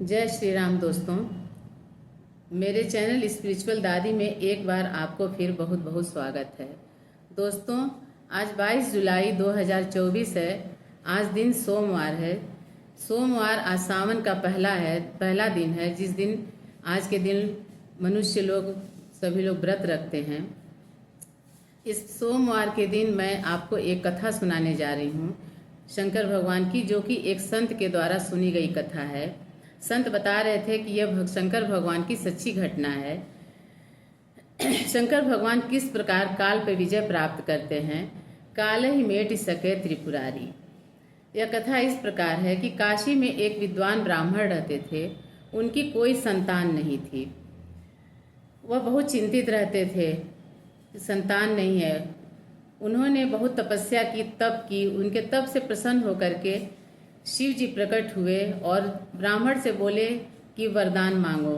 जय श्री राम दोस्तों। मेरे चैनल स्पिरिचुअल दादी में एक बार आपको फिर बहुत बहुत स्वागत है। दोस्तों, आज 22 जुलाई 2024 है। आज दिन सोमवार है। सोमवार आज सावन का पहला दिन है, जिस दिन आज के दिन मनुष्य लोग सभी लोग व्रत रखते हैं। इस सोमवार के दिन मैं आपको एक कथा सुनाने जा रही हूँ शंकर भगवान की, जो कि एक संत के द्वारा सुनी गई कथा है। संत बता रहे थे कि यह शंकर भगवान की सच्ची घटना है। शंकर भगवान किस प्रकार काल पर विजय प्राप्त करते हैं। काल ही मेट सके त्रिपुरारी। यह कथा इस प्रकार है कि काशी में एक विद्वान ब्राह्मण रहते थे। उनकी कोई संतान नहीं थी। वह बहुत चिंतित रहते थे कि संतान नहीं है। उन्होंने बहुत तपस्या की, तप की। उनके तप से प्रसन्न होकर के शिव जी प्रकट हुए और ब्राह्मण से बोले कि वरदान मांगो।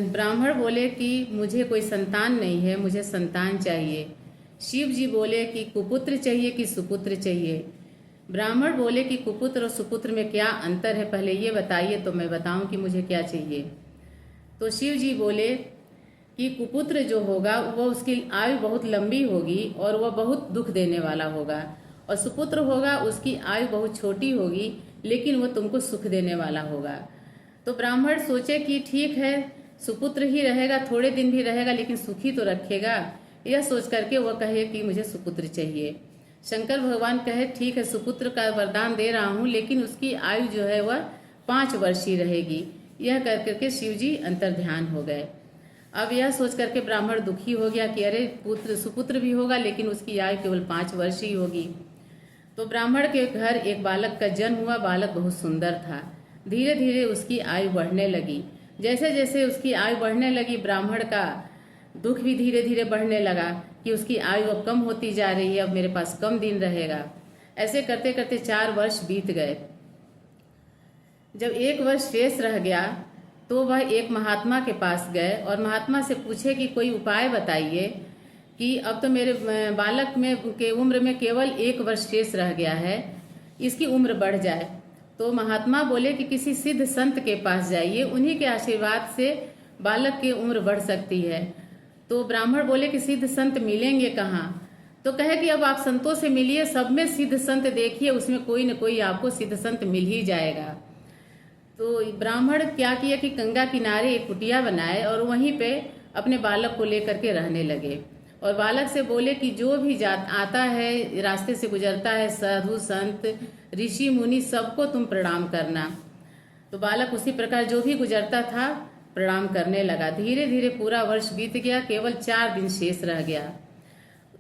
ब्राह्मण बोले कि मुझे कोई संतान नहीं है, मुझे संतान चाहिए। शिव जी बोले कि कुपुत्र चाहिए कि सुपुत्र चाहिए। ब्राह्मण बोले कि कुपुत्र और सुपुत्र में क्या अंतर है, पहले ये बताइए तो मैं बताऊं कि मुझे क्या चाहिए। तो शिव जी बोले कि कुपुत्र जो होगा वह उसकी आयु बहुत लंबी होगी और वह बहुत दुख देने वाला होगा, और सुपुत्र होगा उसकी आयु बहुत छोटी होगी लेकिन वह तुमको सुख देने वाला होगा। तो ब्राह्मण सोचे कि ठीक है, सुपुत्र ही रहेगा, थोड़े दिन भी रहेगा लेकिन सुखी तो रखेगा। यह सोच करके वह कहे कि मुझे सुपुत्र चाहिए। शंकर भगवान कहे ठीक है, सुपुत्र का वरदान दे रहा हूँ, लेकिन उसकी आयु जो है वह 5 वर्ष ही रहेगी। यह कर करके शिव जी अंतर ध्यान हो गए। अब यह सोच करके ब्राह्मण दुखी हो गया कि अरे सुपुत्र भी होगा लेकिन उसकी आयु केवल 5 वर्ष ही होगी। तो ब्राह्मण के घर एक बालक का जन्म हुआ। बालक बहुत सुंदर था। धीरे धीरे उसकी आयु बढ़ने लगी। जैसे जैसे उसकी आयु बढ़ने लगी, ब्राह्मण का दुख भी धीरे धीरे बढ़ने लगा कि उसकी आयु अब कम होती जा रही है, अब मेरे पास कम दिन रहेगा। ऐसे करते करते 4 वर्ष बीत गए। जब 1 वर्ष शेष रह गया तो वह एक महात्मा के पास गए और महात्मा से पूछे कि कोई उपाय बताइए कि अब तो मेरे बालक में के उम्र में केवल 1 वर्ष शेष रह गया है, इसकी उम्र बढ़ जाए। तो महात्मा बोले कि किसी सिद्ध संत के पास जाइए, उन्हीं के आशीर्वाद से बालक की उम्र बढ़ सकती है। तो ब्राह्मण बोले कि सिद्ध संत मिलेंगे कहाँ। तो कहे कि अब आप संतों से मिलिए, सब में सिद्ध संत देखिए, उसमें कोई न कोई आपको सिद्ध संत मिल ही जाएगा। तो ब्राह्मण क्या किया कि गंगा किनारे एक कुटिया बनाए और वहीं पे अपने बालक को लेकर के रहने लगे। और बालक से बोले कि जो भी आता है, रास्ते से गुजरता है, साधु संत ऋषि मुनि, सबको तुम प्रणाम करना। तो बालक उसी प्रकार जो भी गुजरता था प्रणाम करने लगा। धीरे धीरे पूरा वर्ष बीत गया। केवल 4 दिन शेष रह गया।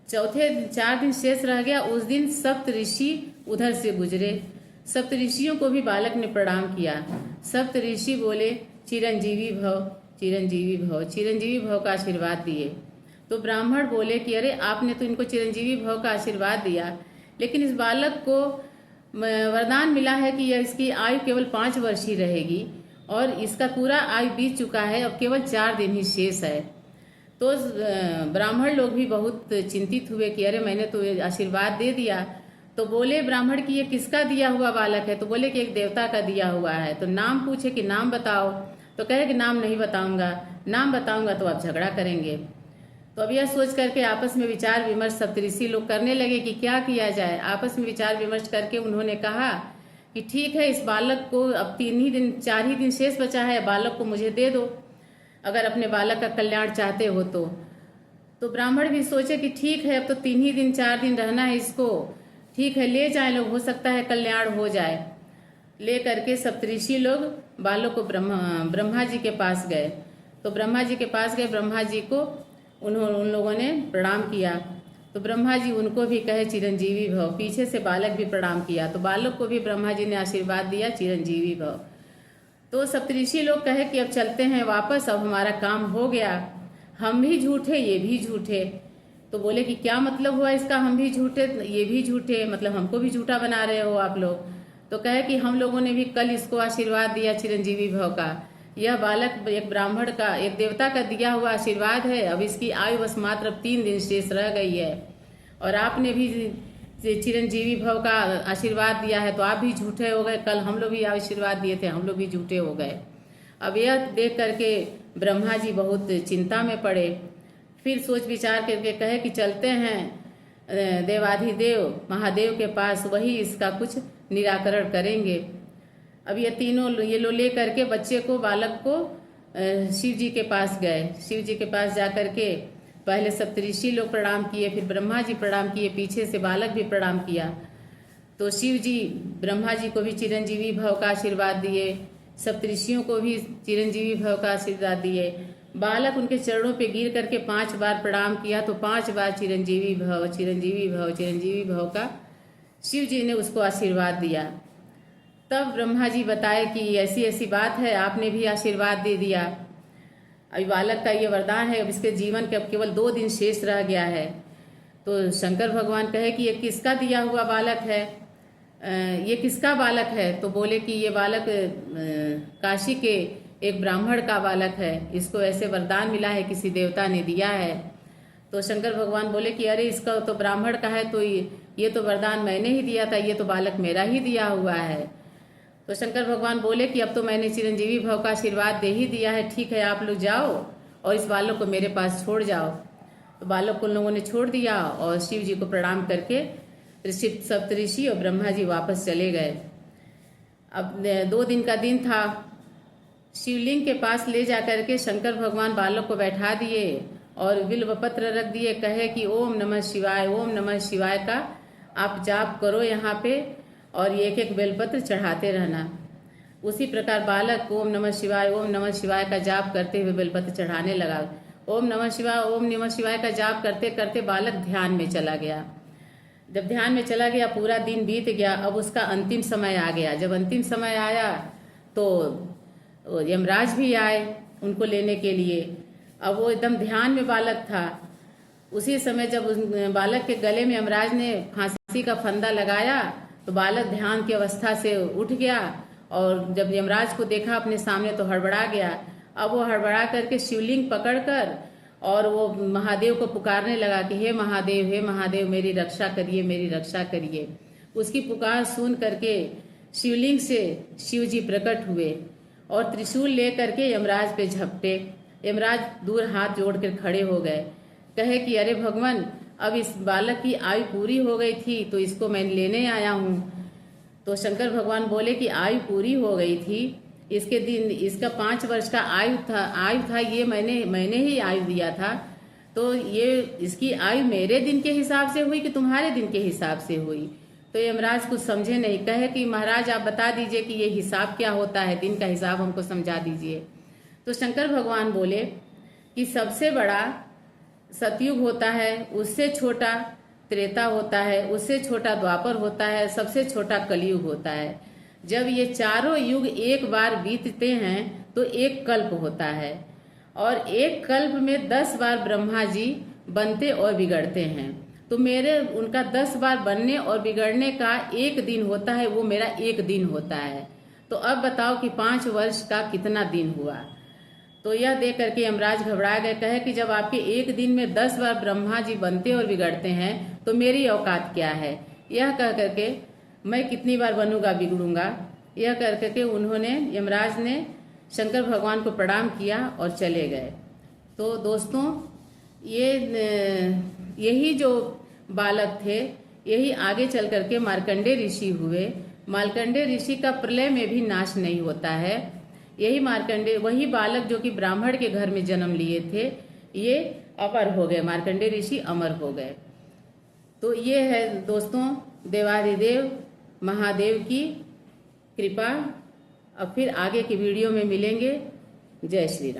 चौथे 4 दिन शेष रह गया। उस दिन सप्त ऋषि उधर से गुजरे। सप्त ऋषियों को भी बालक ने प्रणाम किया। सप्त ऋषि बोले चिरंजीवी भव, चिरंजीवी भव, चिरंजीवी भव का आशीर्वाद दिए। तो ब्राह्मण बोले कि अरे आपने तो इनको चिरंजीवी भव का आशीर्वाद दिया, लेकिन इस बालक को वरदान मिला है कि यह इसकी आयु केवल 5 वर्ष ही रहेगी और इसका पूरा आयु बीत चुका है, अब केवल 4 दिन ही शेष है। तो ब्राह्मण लोग भी बहुत चिंतित हुए कि अरे मैंने तो आशीर्वाद दे दिया। तो बोले ब्राह्मण कि ये किसका दिया हुआ बालक है। तो बोले कि एक देवता का दिया हुआ है। तो नाम पूछे कि नाम बताओ। तो कहे कि नाम नहीं बताऊंगा, नाम बताऊंगा तो आप झगड़ा करेंगे। तो अब यह सोच करके आपस में विचार विमर्श सप्तऋषि लोग करने लगे कि क्या किया जाए। आपस में विचार विमर्श करके उन्होंने कहा कि ठीक है, इस बालक को अब 4 ही दिन शेष बचा है, बालक को मुझे दे दो, अगर अपने बालक का कल्याण चाहते हो तो ब्राह्मण भी सोचे कि ठीक है, अब तो 3 ही दिन 4 दिन रहना है इसको, ठीक है ले जाए लोग, हो सकता है कल्याण हो जाए। ले करके सप्तऋषि लोग बालक को ब्रह्मा जी के पास गए। तो ब्रह्मा जी के पास गए, ब्रह्मा जी को उन लोगों ने प्रणाम किया। तो ब्रह्मा जी उनको भी कहे चिरंजीवी भव। पीछे से बालक भी प्रणाम किया। तो बालक को भी ब्रह्मा जी ने आशीर्वाद दिया चिरंजीवी भव। तो सप्तऋषि लोग कहे कि अब चलते हैं वापस, अब हमारा काम हो गया, हम भी झूठे ये भी झूठे। तो बोले कि क्या मतलब हुआ इसका, हम भी झूठे ये भी झूठे, मतलब हमको भी झूठा बना रहे हो आप लोग। तो कहे कि हम लोगों ने भी कल इसको आशीर्वाद दिया चिरंजीवी भव का। यह बालक एक ब्राह्मण का, एक देवता का दिया हुआ आशीर्वाद है। अब इसकी आयु बस मात्र 3 दिन शेष रह गई है और आपने भी चिरंजीवी भव का आशीर्वाद दिया है तो आप भी झूठे हो गए, कल हम लोग भी आशीर्वाद दिए थे, हम लोग भी झूठे हो गए। अब यह देख करके ब्रह्मा जी बहुत चिंता में पड़े। फिर सोच विचार करके कहे कि चलते हैं देवाधिदेव महादेव के पास, वही इसका कुछ निराकरण करेंगे। अब ये लोग ले करके बच्चे को, बालक को शिव जी के पास गए। शिव जी के पास जा करके पहले सप्तऋषि लोग प्रणाम किए, फिर ब्रह्मा जी प्रणाम किए, पीछे से बालक भी प्रणाम किया। तो शिव जी ब्रह्मा जी को भी चिरंजीवी भव का आशीर्वाद दिए, सप्तऋषियों को भी चिरंजीवी भव का आशीर्वाद दिए। बालक उनके चरणों पे गिर करके 5 बार प्रणाम किया तो 5 बार चिरंजीवी भव, चिरंजीवी भव, चिरंजीवी भव का शिव जी ने उसको आशीर्वाद दिया। तब ब्रह्मा जी बताए कि ऐसी ऐसी बात है, आपने भी आशीर्वाद दे दिया। अभी बालक का ये वरदान है, अब इसके जीवन के अब केवल 2 दिन शेष रह गया है। तो शंकर भगवान कहे कि ये किसका दिया हुआ बालक है, ये किसका बालक है? तो बोले कि ये बालक काशी के एक ब्राह्मण का बालक है, इसको ऐसे वरदान मिला है, किसी देवता ने दिया है। तो शंकर भगवान बोले कि अरे इसका तो ब्राह्मण का है, तो ये तो वरदान मैंने ही दिया था, ये तो बालक मेरा ही दिया हुआ है। तो शंकर भगवान बोले कि अब तो मैंने चिरंजीवी भव का आशीर्वाद दे ही दिया है, ठीक है आप लोग जाओ और इस बालक को मेरे पास छोड़ जाओ। तो बालक को लोगों ने छोड़ दिया और शिव जी को प्रणाम करके सप्तऋषि और ब्रह्मा जी वापस चले गए। अब 2 दिन का दिन था। शिवलिंग के पास ले जा करके शंकर भगवान बालक को बैठा दिए और बिल्व पत्र रख दिए, कहे कि ओम नमः शिवाय, ओम नमः शिवाय का आप जाप करो यहाँ पे और एक एक बेलपत्र चढ़ाते रहना। उसी प्रकार बालक ओम नमः शिवाय का जाप करते हुए बेलपत्र चढ़ाने लगा। ओम नमः शिवाय का जाप करते करते बालक ध्यान में चला गया। जब ध्यान में चला गया, पूरा दिन बीत गया। अब उसका अंतिम समय आ गया। जब अंतिम समय आया तो यमराज भी आए उनको लेने के लिए। अब वो एकदम ध्यान में बालक था। उसी समय जब उस बालक के गले में यमराज ने फांसी का फंदा लगाया तो बालक ध्यान की अवस्था से उठ गया और जब यमराज को देखा अपने सामने तो हड़बड़ा गया। अब वो हड़बड़ा करके शिवलिंग पकड़कर और वो महादेव को पुकारने लगा कि हे महादेव मेरी रक्षा करिए, मेरी रक्षा करिए। उसकी पुकार सुन करके शिवलिंग से शिव जी प्रकट हुए और त्रिशूल ले करके यमराज पे झपटे। यमराज दूर हाथ जोड़कर खड़े हो गए, कहे कि अरे भगवान, अब इस बालक की आयु पूरी हो गई थी तो इसको मैं लेने आया हूँ। तो शंकर भगवान बोले कि आयु पूरी हो गई थी, इसके दिन इसका 5 वर्ष का आयु था, ये मैंने ही आयु दिया था। तो ये इसकी आयु मेरे दिन के हिसाब से हुई कि तुम्हारे दिन के हिसाब से हुई? तो यमराज कुछ समझे नहीं, कहे कि महाराज आप बता दीजिए कि ये हिसाब क्या होता है, दिन का हिसाब हमको समझा दीजिए। तो शंकर भगवान बोले कि सबसे बड़ा सतयुग होता है, उससे छोटा त्रेता होता है, उससे छोटा द्वापर होता है, सबसे छोटा कलयुग होता है। जब ये चारों युग एक बार बीतते हैं तो एक कल्प होता है और एक कल्प में 10 बार ब्रह्मा जी बनते और बिगड़ते हैं। तो मेरे उनका 10 बार बनने और बिगड़ने का एक दिन होता है, वो मेरा एक दिन होता है। तो अब बताओ कि 5 वर्ष का कितना दिन हुआ? तो यह देख करके यमराज घबरा गए, कहे कि जब आपके एक दिन में 10 बार ब्रह्मा जी बनते और बिगड़ते हैं तो मेरी औकात क्या है? यह कह करके मैं कितनी बार बनूंगा बिगड़ूंगा, यह कर करके उन्होंने यमराज ने शंकर भगवान को प्रणाम किया और चले गए। तो दोस्तों यही जो बालक थे यही आगे चल करके मार्कंडेय ऋषि हुए। मार्कंडेय ऋषि का प्रलय में भी नाश नहीं होता है। यही वही बालक जो कि ब्राह्मण के घर में जन्म लिए थे, ये अमर हो गए, मार्कंडेय ऋषि अमर हो गए। तो ये है दोस्तों देवाधिदेव महादेव की कृपा। अब फिर आगे की वीडियो में मिलेंगे। जय श्री राम।